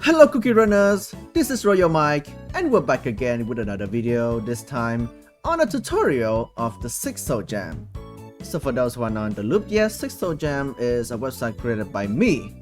Hello Cookie Runners, this is Royal Mike and we're back again with another video, this time on a tutorial of the Six Soul Jam. So for those who are not on the loop yet, Six Soul Jam is a website created by me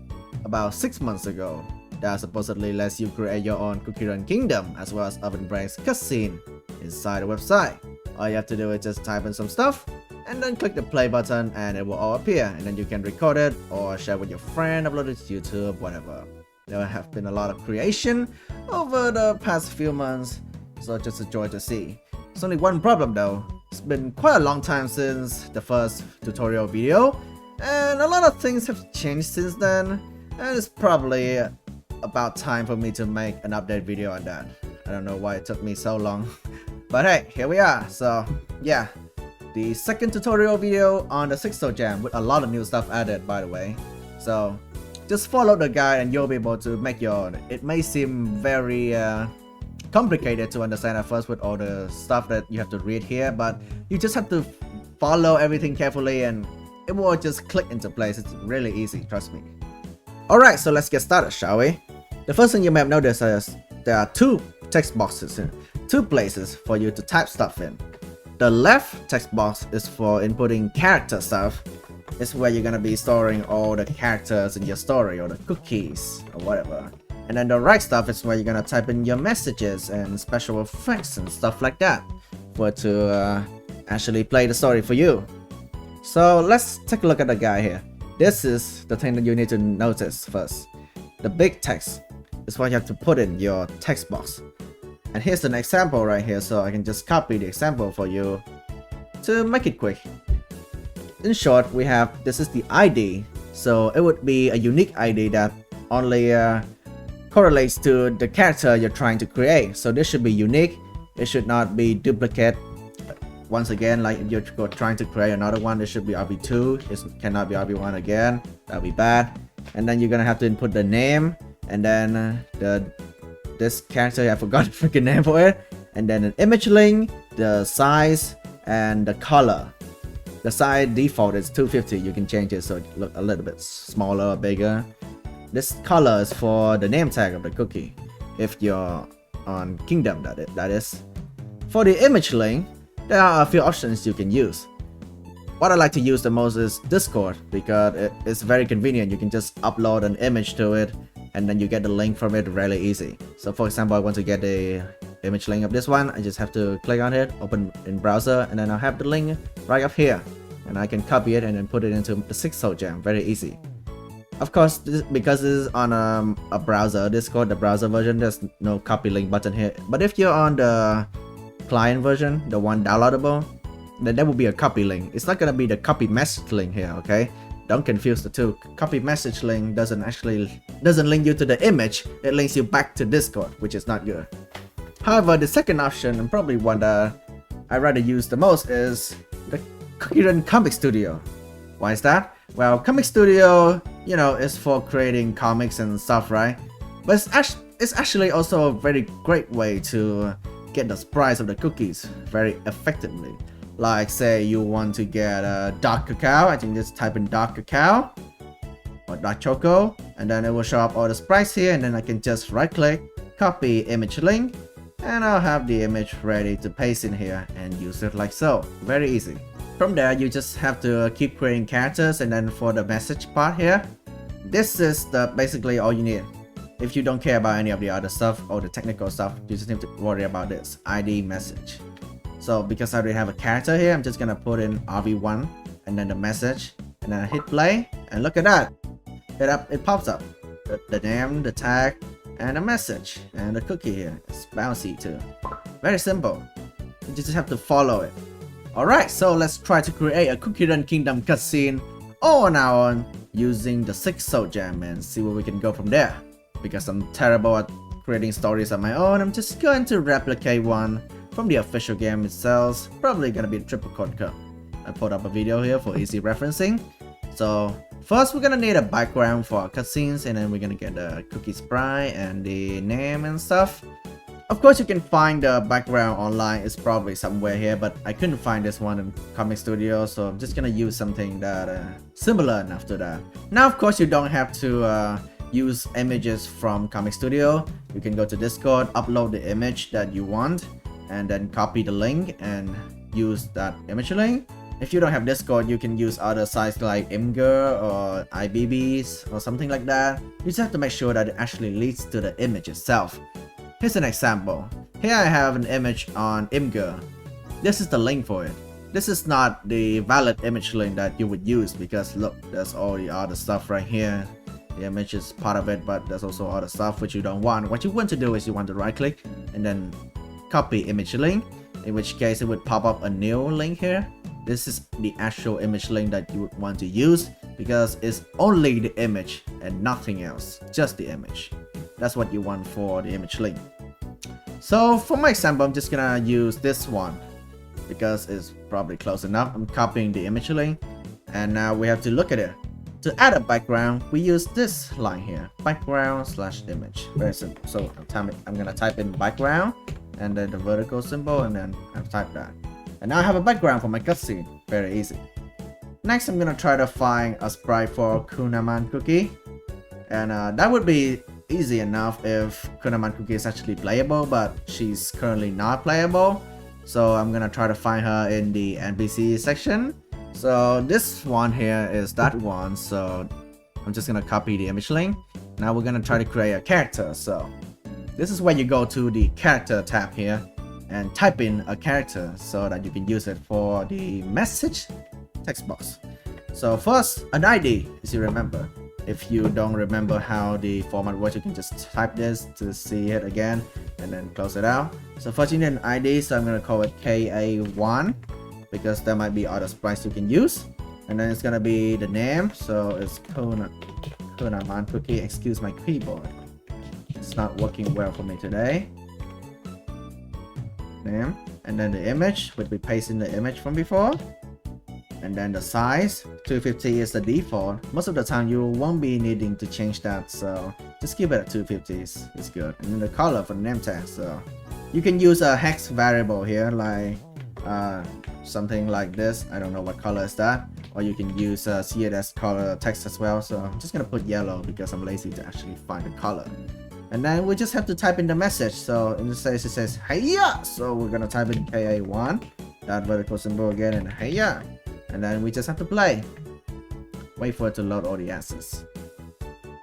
about 6 months ago that supposedly lets you create your own Cookie Run Kingdom as well as Urban Brain's cutscene inside the website. All you have to do is just type in some stuff and then click the play button and it will all appear, and then you can record it or share with your friend, upload it to YouTube, whatever. There have been a lot of creation over the past few months, so just a joy to see. There's only one problem though. It's been quite a long time since the first tutorial video, and a lot of things have changed since then, and it's probably about time for me to make an update video on that. I don't know why it took me so long, but hey, here we are. So yeah, the second tutorial video on the Six Soul Jam with a lot of new stuff added, by the way. So just follow the guide and you'll be able to make your own. It may seem very complicated to understand at first with all the stuff that you have to read here, but you just have to follow everything carefully and it will just click into place. It's really easy, trust me. Alright, so let's get started, shall we? The first thing you may have noticed is there are two text boxes, two places for you to type stuff in. The left text box is for inputting character stuff. It's where you're gonna be storing all the characters in your story or the cookies or whatever. And then the right stuff is where you're gonna type in your messages and special effects and stuff like that for it to actually play the story for you. So let's take a look at the guy here. This is the thing that you need to notice first. The big text is what you have to put in your text box. And here's an example right here, so I can just copy the example for you to make it quick. In short, we have, this is the ID, so it would be a unique ID that only correlates to the character you're trying to create. So this should be unique, it should not be duplicate. Once again, like if you're trying to create another one, it should be RB2, it cannot be RB1 again, that would be bad. And then you're gonna have to input the name, and then this character, I forgot the freaking name for it, and then an image link, the size, and the color. The size default is 250, you can change it so it look a little bit smaller or bigger. This color is for the name tag of the cookie, if you're on Kingdom that is. For the image link, there are a few options you can use. What I like to use the most is Discord because it's very convenient. You can just upload an image to it and then you get the link from it really easy. So for example, I want to get the image link of this one, I just have to click on it, open in browser, and then I'll have the link right up here, and I can copy it and then put it into the Six Soul Jam, very easy. Of course, because this is on a browser, Discord, the browser version, there's no copy link button here. But if you're on the client version, the one downloadable, then there will be a copy link. It's not gonna be the copy message link here, okay? Don't confuse the two. Copy message link doesn't link you to the image, it links you back to Discord, which is not good. However, the second option, and probably one that I rather use the most, is the Cookie Run Comic Studio. Why is that? Well, Comic Studio, you know, is for creating comics and stuff, right? But it's actually also a very great way to get the sprites of the cookies very effectively. Like say you want to get a dark cacao, I can just type in dark cacao or dark choco, and then it will show up all the sprites here, and then I can just right click, copy image link, and I'll have the image ready to paste in here and use it like so. Very easy. From there, you just have to keep creating characters, and then for the message part here, this is basically all you need. If you don't care about any of the other stuff or the technical stuff, you just need to worry about this ID message. So because I already have a character here, I'm just gonna put in RV1 and then the message, and then I hit play, and look at that. It pops up. The name, the tag, and a message, and the cookie here. It's bouncy too. Very simple. You just have to follow it. Alright, so let's try to create a Cookie Run Kingdom cutscene all on our own using the Six Soul Jam and see where we can go from there. Because I'm terrible at creating stories on my own, I'm just going to replicate one from the official game itself. Probably gonna be a triple chord cut. I put up a video here for easy referencing. So first we're gonna need a background for our cutscenes, and then we're gonna get the cookie sprite and the name and stuff. Of course you can find the background online, it's probably somewhere here, but I couldn't find this one in Comic Studio, so I'm just gonna use something that similar enough to that. Now of course you don't have to use images from Comic Studio, you can go to Discord, upload the image that you want, and then copy the link and use that image link. If you don't have Discord, you can use other sites like Imgur or IBBs or something like that. You just have to make sure that it actually leads to the image itself. Here's an example. Here I have an image on Imgur. This is the link for it. This is not the valid image link that you would use because look, there's all the other stuff right here. The image is part of it, but there's also other stuff which you don't want. What you want to do is you want to right click and then copy image link, in which case it would pop up a new link here. This is the actual image link that you would want to use because it's only the image and nothing else, just the image. That's what you want for the image link. So for my example, I'm just gonna use this one because it's probably close enough. I'm copying the image link and now we have to look at it. To add a background, we use this line here, background/image. Very simple. So I'm gonna type in background and then the vertical symbol and then I've typed that. And now I have a background for my cutscene. Very easy. Next, I'm gonna try to find a sprite for Kunaman Cookie. And that would be easy enough if Kunaman Cookie is actually playable, but she's currently not playable. So I'm gonna try to find her in the NPC section. So this one here is that one. So I'm just gonna copy the image link. Now we're gonna try to create a character. So this is where you go to the character tab here and type in a character so that you can use it for the message text box. So first, an ID, as you remember. If you don't remember how the format works, you can just type this to see it again and then close it out. So first you need an ID, so I'm gonna call it KA1 because there might be other sprites you can use. And then it's gonna be the name, so it's Kunaman Cookie. Excuse my keyboard, it's not working well for me today. Name, and then the image would be pasting the image from before, and then the size 250 is the default. Most of the time you won't be needing to change that, so just keep it at 250s. It's good. And then the color for the name tag, so you can use a hex variable here, like something like this. I don't know what color is that, or you can use CSS color text as well. So I'm just gonna put yellow because I'm lazy to actually find the color. And then we just have to type in the message. So in this case it says heya, so we're gonna type in KA1, that vertical symbol again, and heya, and then we just have to play. Wait for it to load all the assets,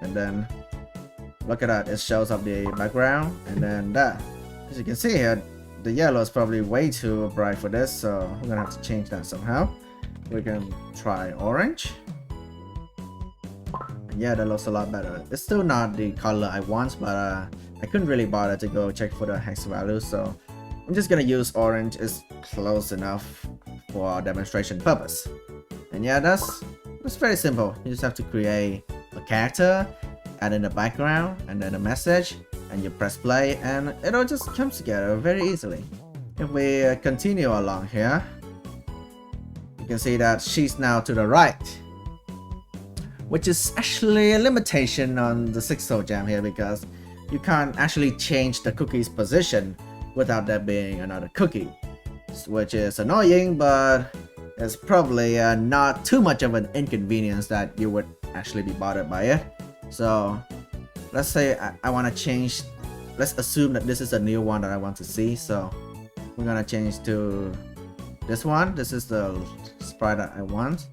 and then look at that, it shows up the background. And then that, as you can see here, the yellow is probably way too bright for this, so we're gonna have to change that somehow. We can try orange. Yeah, that looks a lot better. It's still not the color I want, but I couldn't really bother to go check for the hex value, so I'm just gonna use orange. It's close enough for demonstration purpose. And yeah, that's very simple. You just have to create a character, add in the background, and then a message, and you press play, and it all just comes together very easily. If we continue along here, you can see that she's now to the right, which is actually a limitation on the 6 Soul Jam here because you can't actually change the cookie's position without there being another cookie, which is annoying, but it's probably not too much of an inconvenience that you would actually be bothered by it. So let's say I want to change, let's assume that this is a new one that I want to see, so we're gonna change to this one. This is the sprite that I want.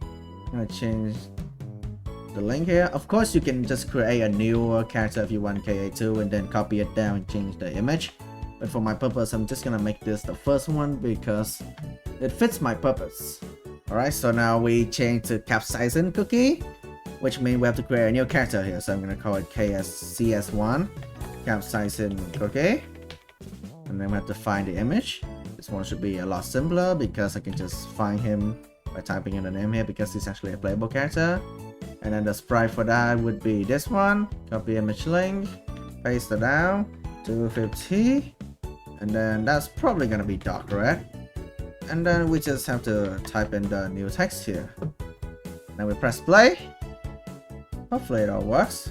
I'm gonna change the link here. Of course you can just create a new character if you want KA2 and then copy it down and change the image, but for my purpose I'm just gonna make this the first one because it fits my purpose. Alright, so now we change to Capsaicin Cookie, which means we have to create a new character here, so I'm gonna call it KSCS1 Capsaicin Cookie, and then we have to find the image. This one should be a lot simpler because I can just find him by typing in the name here because he's actually a playable character. And then the sprite for that would be this one. Copy image link, paste it down, 250, and then that's probably gonna be dark red. And then we just have to type in the new text here. Then we press play. Hopefully it all works.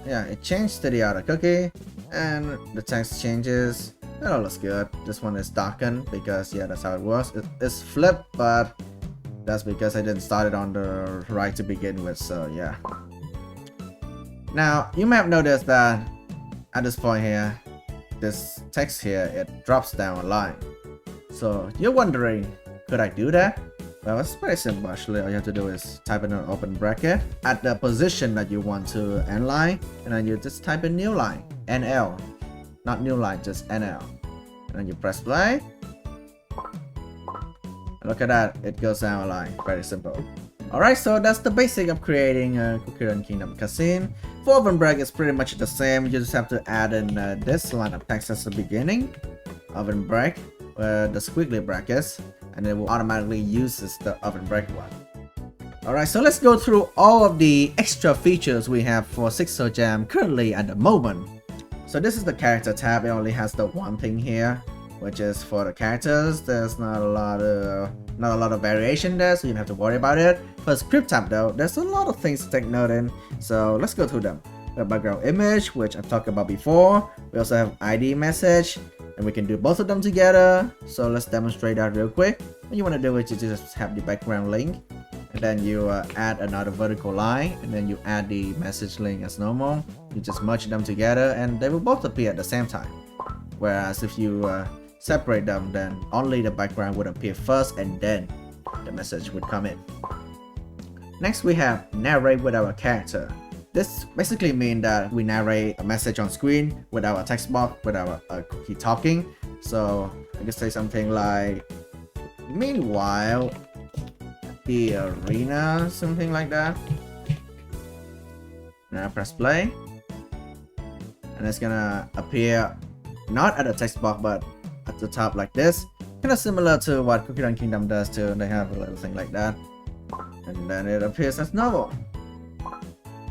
Yeah, it changed to the other cookie, and the text changes. It all looks good. This one is darkened because yeah, that's how it works. It's flipped, but that's because I didn't start it on the right to begin with, so yeah. Now you may have noticed that at this point here, this text here, it drops down a line. So you're wondering, could I do that? Well, it's very simple actually. All you have to do is type in an open bracket at the position that you want to end line, and then you just type in new line, NL. Not new line, just NL. And then you press play. Look at that, it goes down a line. Very simple. Alright, so that's the basic of creating a Cookie Run Kingdom cutscene. For open bracket, it's pretty much the same. You just have to add in this line of text at the beginning, open break, the squiggly brackets, and it will automatically use the open break one. Alright, so let's go through all of the extra features we have for Sixto Jam currently at the moment. So this is the character tab. It only has the one thing here, which is for the characters. There's not a lot of variation there, so you don't have to worry about it. For script tab though, there's a lot of things to take note in, so let's go through them. We have background image, which I've talked about before. We also have ID message, and we can do both of them together. So let's demonstrate that real quick. What you want to do is you just have the background link, and then you add another vertical line, and then you add the message link as normal. You just merge them together, and they will both appear at the same time. Whereas if you separate them, then only the background would appear first and then the message would come in. Next we have narrate with our character. This basically means that we narrate a message on screen with our text box, with our cookie talking. So I can say something like, meanwhile the arena, something like that. Now press play, and it's gonna appear not at the text box but at the top like this, kind of similar to what Cookie Run Kingdom does too. They have a little thing like that, and then it appears as normal.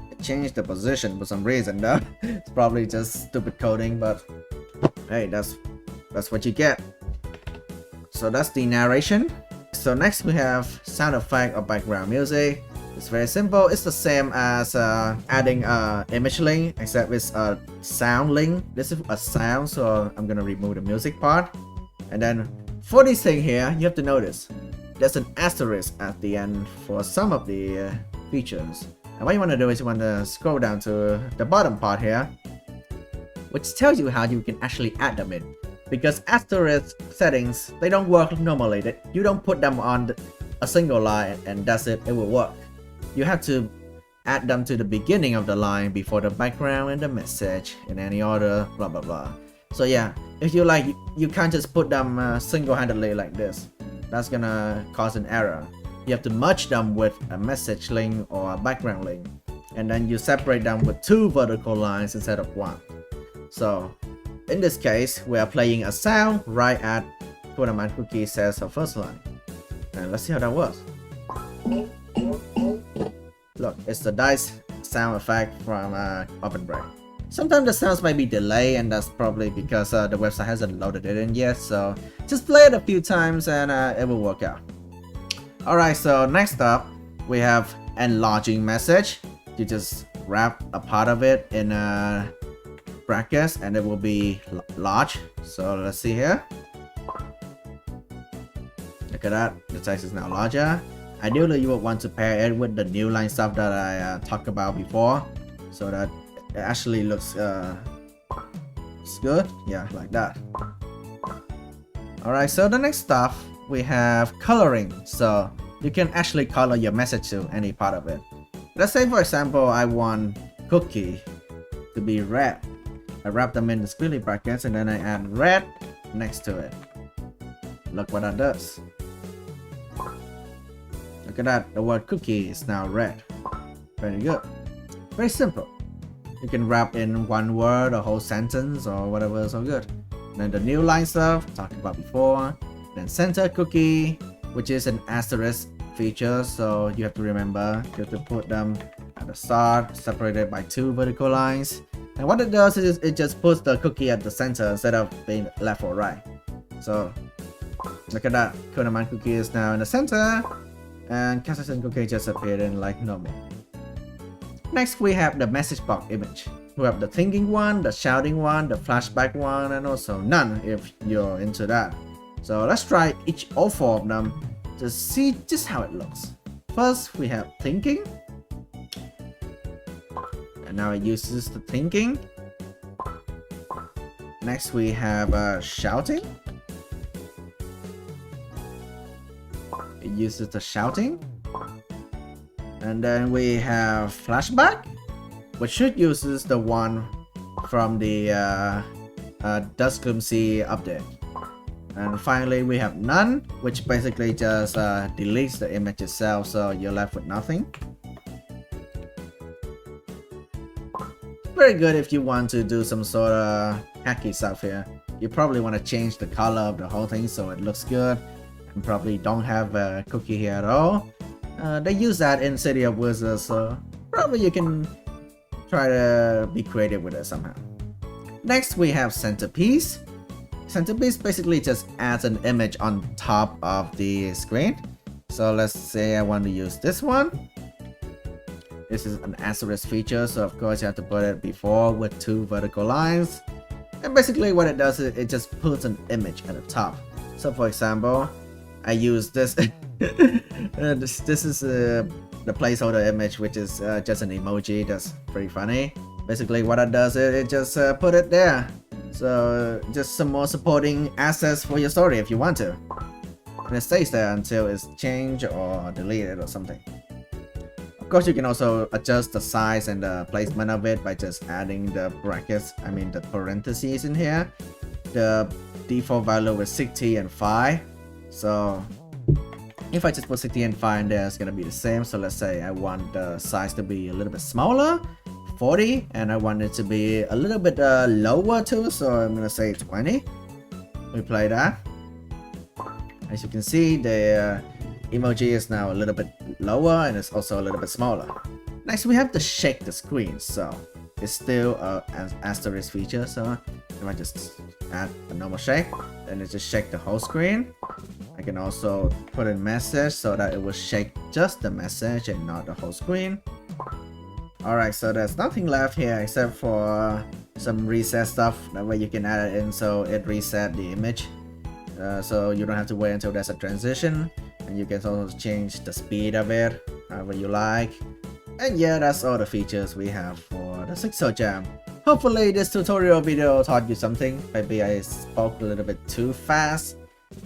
It changed the position for some reason though. It's probably just stupid coding, but hey, that's what you get. So that's the narration. So next we have sound effect or background music. It's very simple. It's the same as adding image link, except it's a sound link. This is a sound, so I'm gonna remove the music part. And then for this thing here, you have to notice there's an asterisk at the end for some of the features. And what you want to do is you want to scroll down to the bottom part here, which tells you how you can actually add them in. Because asterisk settings, they don't work normally. You don't put them on a single line and that's it, it will work. You have to add them to the beginning of the line before the background and the message in any order, blah blah blah. So yeah, if you like, you can't just put them single-handedly like this. That's gonna cause an error. You have to merge them with a message link or a background link, and then you separate them with two vertical lines instead of one. So in this case, we are playing a sound right at Tournament Cookie says her first line. And let's see how that works. Look, it's the dice sound effect from Open Break. Sometimes the sounds might be delayed, and that's probably because the website hasn't loaded it in yet, so just play it a few times and it will work out. Alright, so next up, we have enlarging message. You just wrap a part of it in brackets and it will be large. So let's see here. Look at that, the text is now larger. Ideally, you would want to pair it with the new line stuff that I talked about before, so that it actually looks good. Yeah, like that. Alright, so the next stuff, we have coloring. So you can actually color your message to any part of it. Let's say, for example, I want cookie to be red. I wrap them in the squiggly brackets and then I add red next to it. Look what that does. Look at that, the word cookie is now red. Very good. Very simple. You can wrap in one word, a whole sentence, or whatever is so good. And then the new line stuff, talked about before. Then center cookie, which is an asterisk feature, so you have to remember, you have to put them at the start, separated by two vertical lines. And what it does is it just puts the cookie at the center instead of being left or right. So look at that, Tournament Cookie is now in the center, and Kazakhstan Cookie just appeared in like normal. Next we have the message box image. We have the thinking one, the shouting one, the flashback one, and also none if you're into that. So let's try all four of them to see just how it looks. First we have thinking, and now it uses the thinking. Next we have shouting. It uses the shouting. And then we have flashback, which should uses the one from the Dusk Sea update. And finally we have none, which basically just deletes the image itself, so you're left with nothing. Very good if you want to do some sort of hacky stuff here. You probably want to change the color of the whole thing so it looks good, and probably don't have a cookie here at all. They use that in City of Wizards, so probably you can try to be creative with it somehow. Next we have centerpiece. Centerpiece basically just adds an image on top of the screen. So let's say I want to use this one. This is an asterisk feature, so of course you have to put it before with 2 vertical lines. And basically what it does is it just puts an image at the top. So for example, I use this. This is the placeholder image, which is just an emoji. That's pretty funny. Basically what it does is it just put it there. So just some more supporting assets for your story if you want to. And it stays there until it's changed or deleted or something. Of course you can also adjust the size and the placement of it by just adding the brackets, the parentheses in here. The default value is 60 and 5. So if I just put 60 and 5 in there, it's gonna be the same. So let's say I want the size to be a little bit smaller, 40, and I want it to be a little bit lower too, so I'm gonna say 20. We play that. As you can see, the emoji is now a little bit lower and it's also a little bit smaller. Next we have to shake the screen, so it's still an asterisk feature. So if I just add a normal shake, then it just shake the whole screen. I can also put in message so that it will shake just the message and not the whole screen. Alright, so there's nothing left here except for some reset stuff. That way you can add it in so it reset the image. So you don't have to wait until there's a transition. And you can also change the speed of it however you like. And yeah, that's all the features we have for the Sixth Jam. Hopefully this tutorial video taught you something. Maybe I spoke a little bit too fast,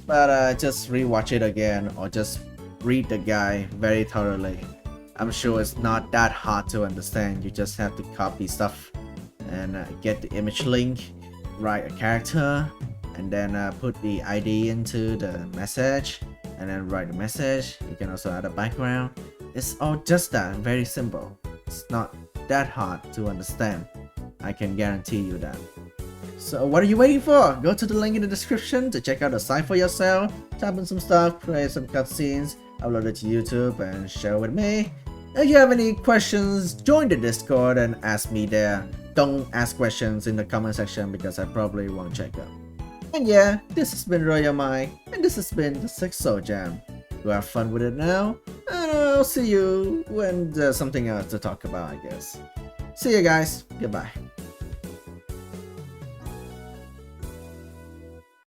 but just rewatch it again or just read the guide very thoroughly. I'm sure it's not that hard to understand. You just have to copy stuff and get the image link, write a character, and then put the ID into the message, and then write the message. You can also add a background. It's all just that, very simple. It's not that hard to understand. I can guarantee you that. So what are you waiting for? Go to the link in the description to check out the site for yourself, type in some stuff, create some cutscenes, upload it to YouTube and share with me. If you have any questions, join the Discord and ask me there. Don't ask questions in the comment section because I probably won't check them. And yeah, this has been Royal Mike, and this has been the Sixth Jam. You have fun with it now, and I'll see you when there's something else to talk about, I guess. See you guys, goodbye.